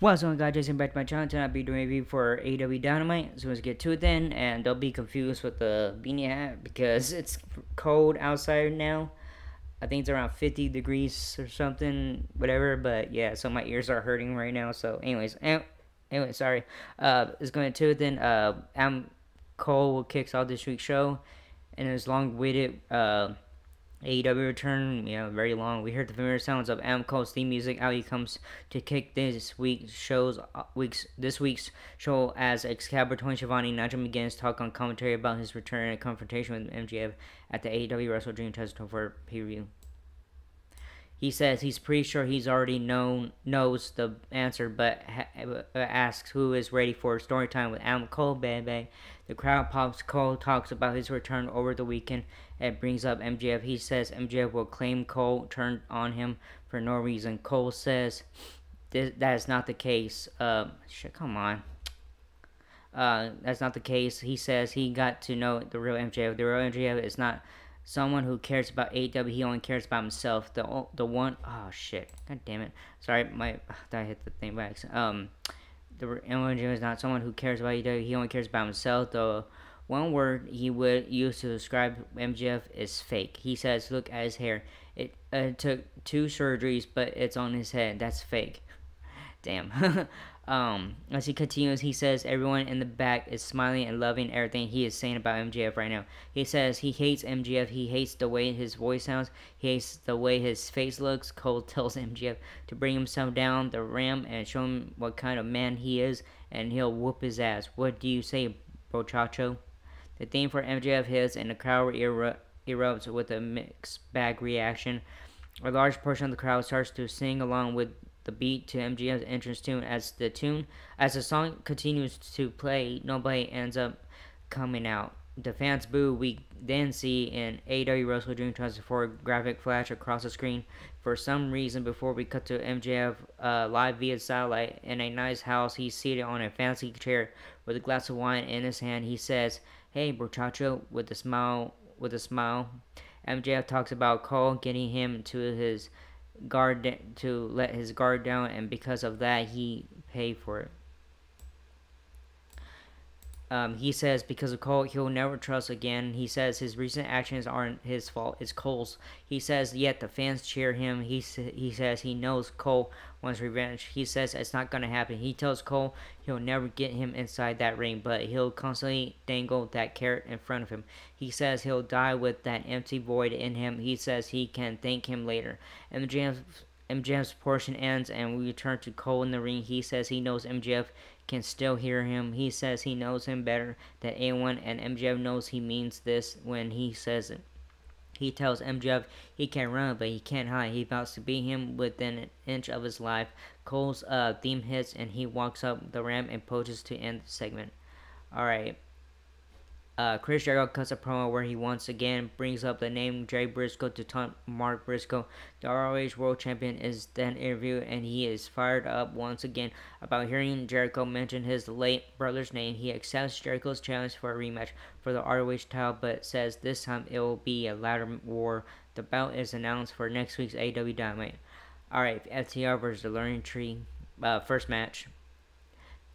What's going on, guys? Jason back to my channel. Tonight I'll be doing a review for Aew Dynamite. So let's get to it then. And don't be confused with the beanie hat because it's cold outside now. I think it's around 50 degrees or something, whatever. But yeah, so my ears are hurting right now. So anyway, sorry. Let's go into it then. Cole kicks off this week's show, and his long-winded AEW return, very long. We heard the familiar sounds of Adam Cole's theme music. Out he comes to kick this week's show as Excalibur, Tony Schiavone, Nigel McGuinness talk on commentary about his return and confrontation with MJF at the AEW Wrestle Dream Test for pay-per-view. He says he's pretty sure he's already knows the answer, but asks who is ready for story time with Adam Cole, baby. The crowd pops. Cole talks about his return over the weekend and brings up MJF. He says MJF will claim Cole turned on him for no reason. Cole says that is not the case. Come on. That's not the case. He says he got to know the real MJF. The real MJF is not someone who cares about AEW. He only cares about himself. The one, oh shit, god damn it. Sorry, I hit the thing by accident. The MJF is not someone who cares about AEW. He only cares about himself. The one word he would use to describe MJF is fake. He says, look at his hair. It took 2 surgeries, but it's on his head. That's fake. Damn. As he continues, he says everyone in the back is smiling and loving everything he is saying about MJF right now. He says he hates MJF. He hates the way his voice sounds. He hates the way his face looks. Cole tells MJF to bring himself down the ramp and show him what kind of man he is, and he'll whoop his ass. What do you say, Bochacho? The theme for MJF hits, and the crowd erupts with a mixed bag reaction. A large portion of the crowd starts to sing along with the beat to MJF's entrance tune. As the song continues to play, nobody ends up coming out. The fans boo. We then see an AEW Wrestle Dream Transfer graphic flash across the screen for some reason before we cut to MJF live via satellite in a nice house. He's seated on a fancy chair with a glass of wine in his hand. He says, "Hey, muchacho," with a smile. MJF talks about Cole getting him to his to let his guard down, and because of that he paid for it. He says because of Cole, he'll never trust again. He says his recent actions aren't his fault, it's Cole's. He says yet the fans cheer him. He says he knows Cole wants revenge. He says it's not going to happen. He tells Cole he'll never get him inside that ring, but he'll constantly dangle that carrot in front of him. He says he'll die with that empty void in him. He says he can thank him later. MJF's portion ends and we return to Cole in the ring. He says he knows MJF can still hear him. He says he knows him better than anyone, and MJF knows he means this when he says it. He tells MJF he can run, but he can't hide. He vows to beat him within an inch of his life. Cole's theme hits, and he walks up the ramp and poses to end the segment. Alright. Chris Jericho cuts a promo where he once again brings up the name Jay Briscoe to taunt Mark Briscoe. The ROH World Champion is then interviewed, and he is fired up once again about hearing Jericho mention his late brother's name. He accepts Jericho's challenge for a rematch for the ROH title, but says this time it will be a ladder war. The bout is announced for next week's AEW Dynamite. Alright, FTR versus the Learning Tree. First match.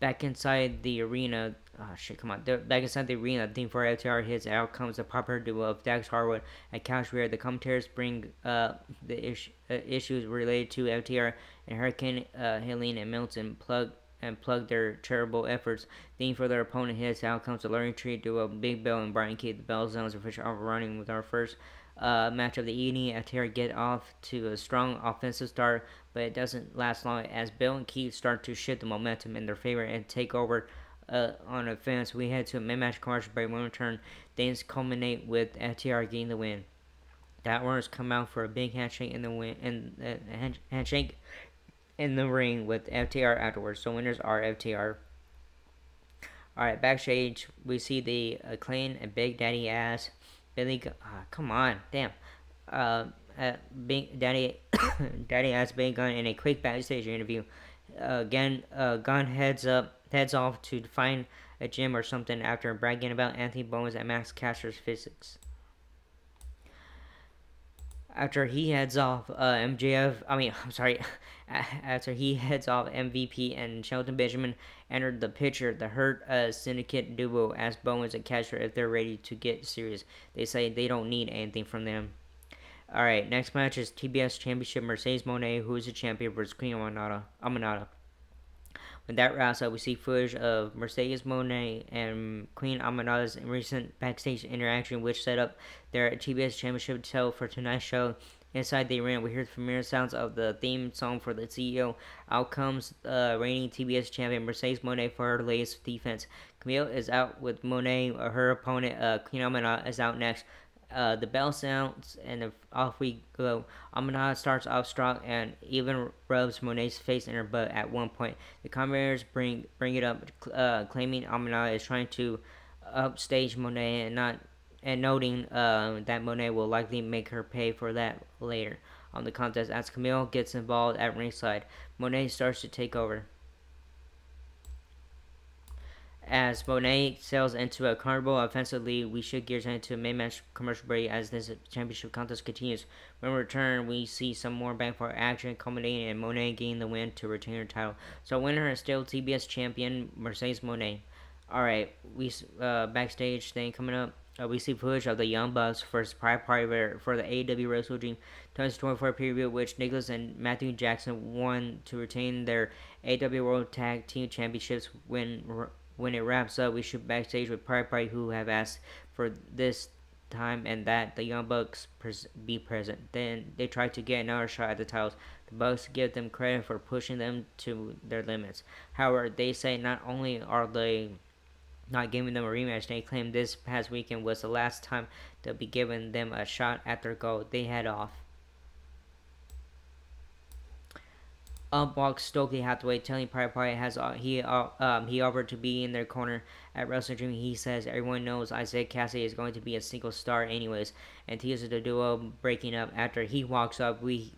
Back inside the arena, back inside the arena, the theme for FTR hits. Out comes the popular duo of Dax Harwood and Cash Wheeler. The commentators bring the issues related to FTR and Hurricane Helene and Milton plug their charitable efforts. Theme for their opponent hits. Out comes the Learning Tree duo, Big Bill and Brian Keith. The Bell Zones official overrunning with our first match of the evening. FTR get off to a strong offensive start, but it doesn't last long as Bill and Keith start to shift the momentum in their favor and take over on offense. We head to a mid-match commercial break. When we return, things culminate with FTR getting the win. That runners come out for a big handshake in the handshake in the ring with FTR afterwards. So winners are FTR. Alright, backstage we see the Acclaim and Big Daddy Ass Billy. Come on, damn. Big Daddy Ass Big Gun in a quick backstage interview. Again, Gun heads off to find a gym or something after bragging about Anthony Bowens and Max Caster's physics. After he heads off, MJF, I mean, I'm sorry, after he heads off, MVP and Shelton Benjamin entered the picture. The Hurt Syndicate duo asked Bowens and Casher if they're ready to get serious. They say they don't need anything from them. Alright, next match is TBS Championship Mercedes Monet, who is the champion, versus Queen Amanada. When that wraps up, we see footage of Mercedes Monet and Queen Amanada's recent backstage interaction, which set up their TBS Championship title for tonight's show. Inside the arena, we hear the familiar sounds of the theme song for the CEO. Out comes reigning TBS champion Mercedes Monet for her latest defense. Camille is out with Monet. Her opponent, Queen Amanada, is out next. The bell sounds and off we go. Amanada starts off strong and even rubs Monet's face in her butt at one point. The commentators bring it up, claiming Amanada is trying to upstage Monet and noting that Monet will likely make her pay for that later on the contest. As Camille gets involved at ringside, Monet starts to take over. As Monet sails into a carnival offensively, we shift gears into a main match commercial break as this championship contest continues. When we return, we see some more bang for action culminating in Monet gaining the win to retain her title. So winner is still TBS champion Mercedes Monet. Alright, we backstage thing coming up. We see footage of the Young Bucks versus Pride Party for the AEW Wrestle Dream 2024 preview, which Nicholas and Matthew Jackson won to retain their AEW World Tag Team Championships when it wraps up. We shoot backstage with Pride Party, who have asked for this time and that the Young Bucks be present. Then they try to get another shot at the titles. The Bucks give them credit for pushing them to their limits. However, they say not only are they not giving them a rematch, they claim this past weekend was the last time they'll be giving them a shot at their goal. They head off. Up walks Stokely Hathaway, telling Pride Party he offered to be in their corner at Wrestle Dream. He says everyone knows Isaiah Cassidy is going to be a single star anyways, and teases the duo breaking up. After he walks up, we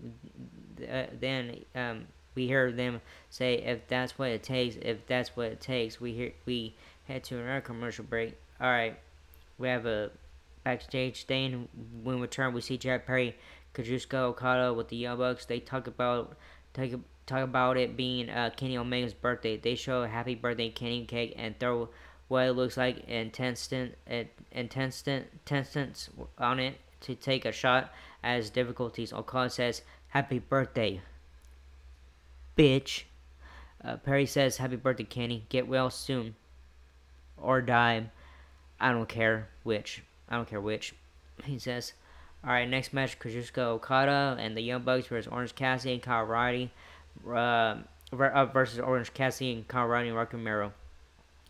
hear them say, "If that's what it takes, if that's what it takes." We head to another commercial break. All right, we have a backstage thing. When we return, we see Jack Perry, Kazuchika Okada with the Young Bucks. They talk about it being Kenny Omega's birthday. They show a happy birthday Kenny cake and throw what it looks like intestines on it to take a shot at his difficulties. Okada says, "Happy birthday, bitch." Perry says, "Happy birthday, Kenny. Get well soon. Or die. I don't care which." He says. Alright, next match, Kazuchika Okada and the Young Bucks versus Orange Cassidy and Kyle O'Reilly. Versus Orange Cassidy and Kyle O'Reilly and Rocky Romero.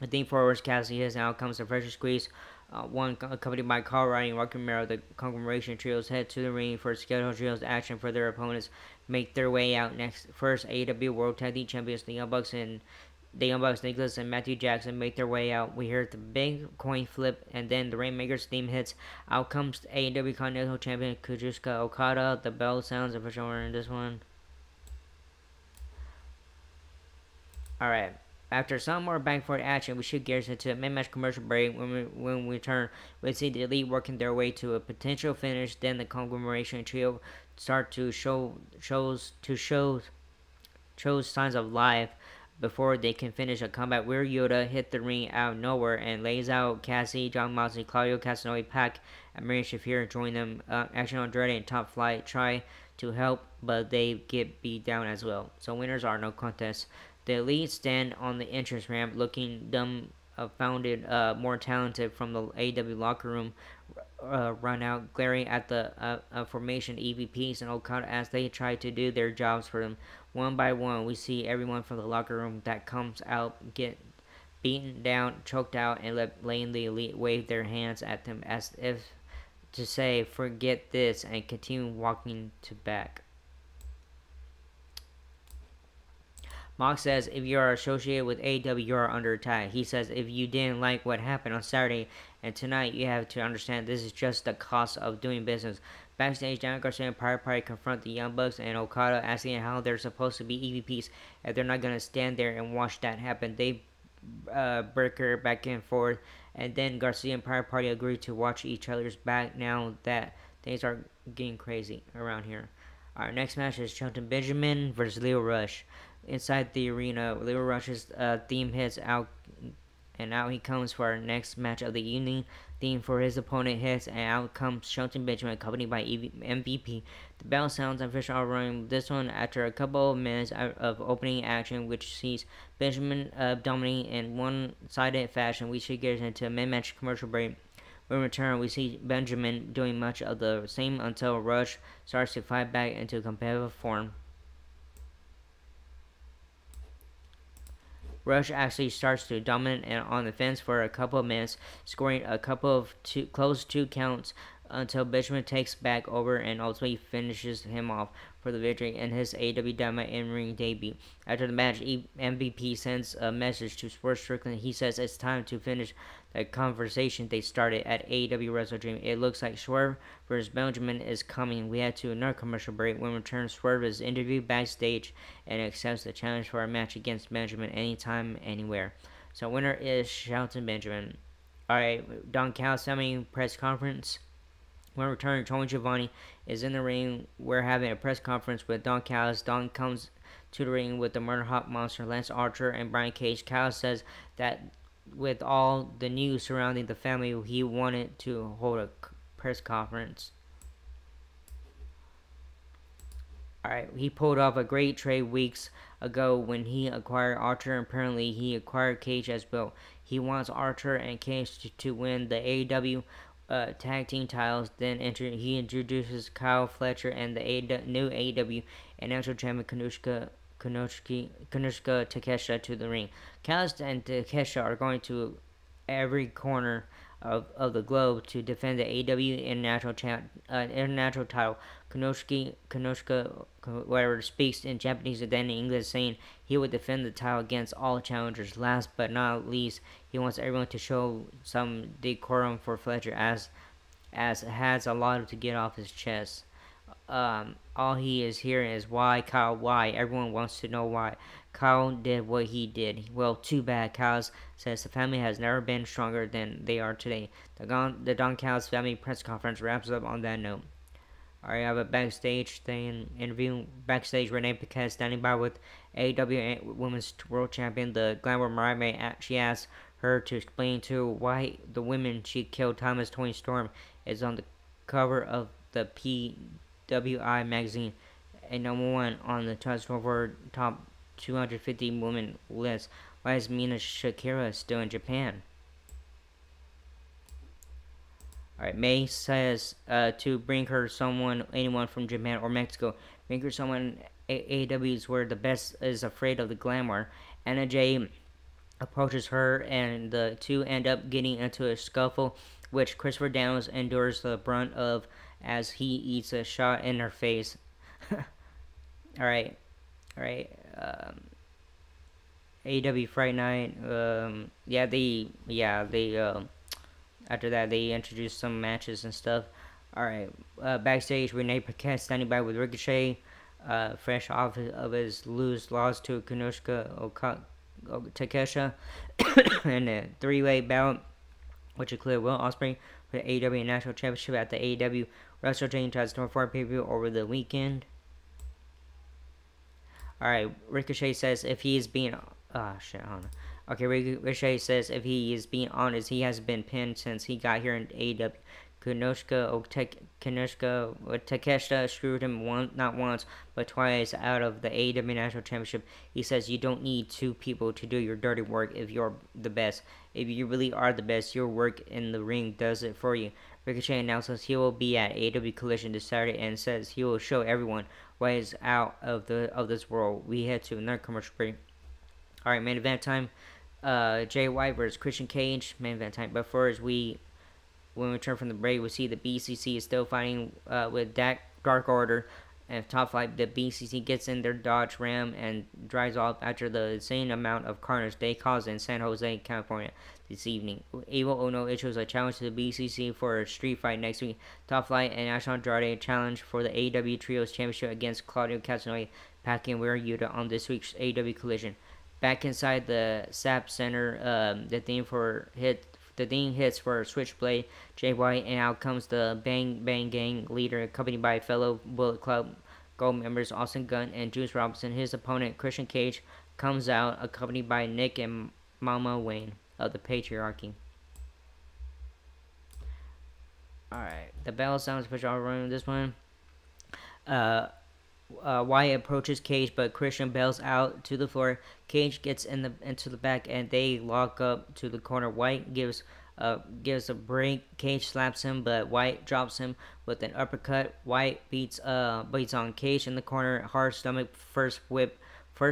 The theme for Orange Cassidy is now comes the pressure squeeze. One accompanied by Kyle O'Reilly and Rocky Romero. The conglomeration trios head to the ring for scheduled trios action for their opponents. Make their way out next. First, AEW World Tag Team Champions, the Young Bucks, Nicholas and Matthew Jackson make their way out. We hear the big coin flip, and then the Rainmakers theme hits. Out comes AEW Continental Champion Kazuchika Okada. The bell sounds official in this one. Alright. After some more bang for action, we shoot gears into a main match commercial break. When we return, we see the Elite working their way to a potential finish. Then the conglomeration trio start to show signs of life before they can finish a combat. Where Yoda hit the ring out of nowhere and lays out Cassie, John Moxley, Claudio Castagnoli, Pac, and Mary Shafir join them. Action Andrade and Top Flight try to help, but they get beat down as well. So winners are no contest. The Elite stand on the entrance ramp looking dumbfounded, more talented from the AEW locker room. Run out, glaring at the formation EVPs and Okada as they try to do their jobs for them. One by one, we see everyone from the locker room that comes out get beaten down, choked out, and letting the Elite wave their hands at them as if to say, "Forget this," and continue walking to back. Mox says, "If you are associated with AEW, you are under attack." He says, "If you didn't like what happened on Saturday and tonight, you have to understand this is just the cost of doing business." Backstage, Daniel Garcia and Private Party confront the Young Bucks and Okada, asking how they're supposed to be EVPs if they're not going to stand there and watch that happen. They bicker back and forth, and then Garcia and Private Party agree to watch each other's back now that things are getting crazy around here. Our next match is Shelton Benjamin versus Leo Rush. Inside the arena, Leo Rush's theme hits out, and out he comes for our next match of the evening. Theme for his opponent hits, and out comes Shelton Benjamin, accompanied by MVP. The bell sounds and fish are running. This one after a couple of minutes of opening action, which sees Benjamin dominating in one-sided fashion. We should get into a mid-match commercial break. When we return, we see Benjamin doing much of the same until Rush starts to fight back into competitive form. Rush actually starts to dominate on the fence for a couple of minutes, scoring a couple of close two counts until Benjamin takes back over and ultimately finishes him off for the victory in his Aew Dynamite in-ring debut. After the match, MVP sends a message to Sports Strickland. He says it's time to finish the conversation they started at AEW Wrestle Dream. It looks like Swerve versus Benjamin is coming. We head to another commercial break. When we return, Swerve is interviewed backstage and accepts the challenge for a match against Benjamin anytime, anywhere. So winner is Shelton Benjamin. Alright, Don Callis having press conference. When returning, Tony Giovanni is in the ring. We're having a press conference with Don Callis. Don comes to the ring with the Murder Hawk Monster, Lance Archer, and Brian Cage. Callis says that with all the news surrounding the family, he wanted to hold a press conference. Alright, he pulled off a great trade weeks ago when he acquired Archer. Apparently, he acquired Cage as well. He wants Archer and Cage to win the AEW tag team titles. Then he introduces Kyle Fletcher and the new AEW and national champion Kanushka Takeshita to the ring. Callis and Takeshita are going to every corner of the globe to defend the AEW international title. Kanushka, whatever, speaks in Japanese and then in English, saying he would defend the title against all challengers. Last but not least, he wants everyone to show some decorum for Fletcher, as has a lot to get off his chest. All he is hearing is why, Kyle, why. Everyone wants to know why Kyle did what he did. Well, too bad. Kyle says the family has never been stronger than they are today. The Don Callis family press conference wraps up on that note. Alright, I have a backstage thing, interview. Backstage, Renee Paquette standing by with AEW Women's World Champion, the Glamour Mariah. She asks her to explain to why the women she killed, Thomas Tony Storm, is on the cover of the PWI magazine, a #1 on the top 250 women list. Why is Mina Shakira still in Japan? Alright, May says to bring her anyone from Japan or Mexico. Bring her someone AEW's where the best is afraid of the glamour. Anna Jay approaches her and the two end up getting into a scuffle, which Christopher Daniels endures the brunt of as he eats a shot in her face. Alright. AEW Fright Night. After that, they introduced some matches and stuff. Alright, backstage, Renee Paquette standing by with Ricochet, fresh off of his loss to Kanushka Takeshita, and a three-way bout, which included Will Ospreay for the AEW National Championship at the AEW Wrestle Dream Transform 4 pay-per-view over the weekend. Alright, Ricochet says if he is being... Okay, Ricochet says if he is being honest, he has been pinned since he got here in AEW. Takeshita screwed him not once, but twice out of the AEW National Championship. He says you don't need two people to do your dirty work if you're the best. If you really are the best, your work in the ring does it for you. Ricochet announces he will be at AEW Collision this Saturday and says he will show everyone why he's out of this world. We head to another commercial break. Alright, main event time. Jay White versus Christian Cage, main event time. But first, when we return from the break, we see the BCC is still fighting with Dark Order and Top Flight. The BCC gets in their Dodge Ram and drives off after the insane amount of carnage they caused in San Jose, California this evening. Evil Uno issues a challenge to the BCC for a street fight next week. Top Flight and National Andrade challenge for the AEW Trios Championship against Claudio Castagnoli, Pac and Ware Yuta on this week's AEW Collision. Back inside the SAP Center, the theme for The ding hits for Switchblade Jay White, and out comes the Bang Bang Gang leader, accompanied by fellow Bullet Club Gold members Austin Gunn and Juice Robinson. His opponent Christian Cage comes out, accompanied by Nick and Mama Wayne of the Patriarchy. Alright, the bell sounds special running this one. Wyatt approaches Cage, but Christian bails out to the floor. Cage gets into the back, and they lock up to the corner. White gives a break. Cage slaps him, but White drops him with an uppercut. White beats on Cage in the corner. Hard stomach first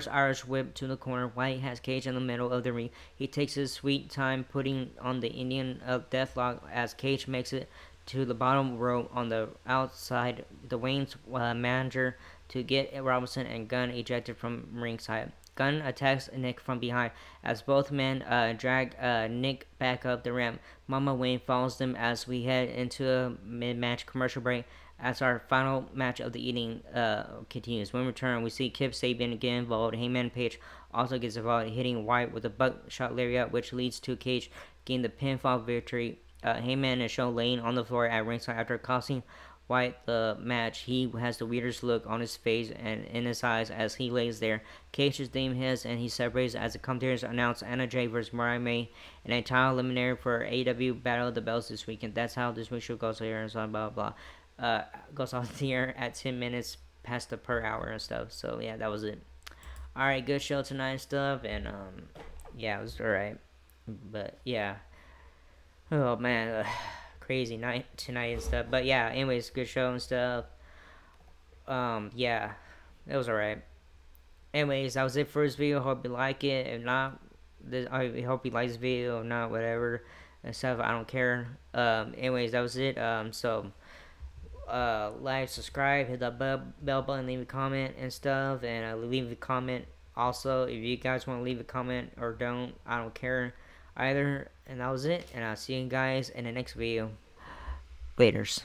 Irish whip to the corner. White has Cage in the middle of the ring. He takes his sweet time putting on the Indian Deathlock as Cage makes it to the bottom row on the outside. The Wayne's manager to get Robinson and Gunn ejected from ringside. Gunn attacks Nick from behind as both men drag Nick back up the ramp. Mama Wayne follows them as we head into a mid-match commercial break. As our final match of the evening continues. When we return, we see Kip Sabian get involved. Heyman Page also gets involved, hitting White with a buckshot lariat, which leads to Cage getting the pinfall victory. Heyman is shown laying on the floor at ringside after costing White the match. He has the weirdest look on his face and in his eyes as he lays there. Cage's theme hits and he separates as the commentators announce Anna Jay versus Mariah May in a title eliminator for AEW Battle of the Belts this weekend. That's how this week's show goes here and so blah blah. Goes off the air at 10 minutes past the per hour and stuff. So yeah, that was it. Alright, good show tonight and stuff, and yeah, it was alright. But yeah. Oh man, crazy night tonight and stuff. But yeah, anyways, good show and stuff. Yeah, it was alright. Anyways, that was it for this video. Hope you like it. If not, I hope you like this video. If not, whatever and stuff, I don't care. Anyways, that was it. So like, subscribe, hit that bell button, leave a comment and stuff, and leave a comment also if you guys want to leave a comment or don't. I don't care either. And that was it, and I'll see you guys in the next video. Laters.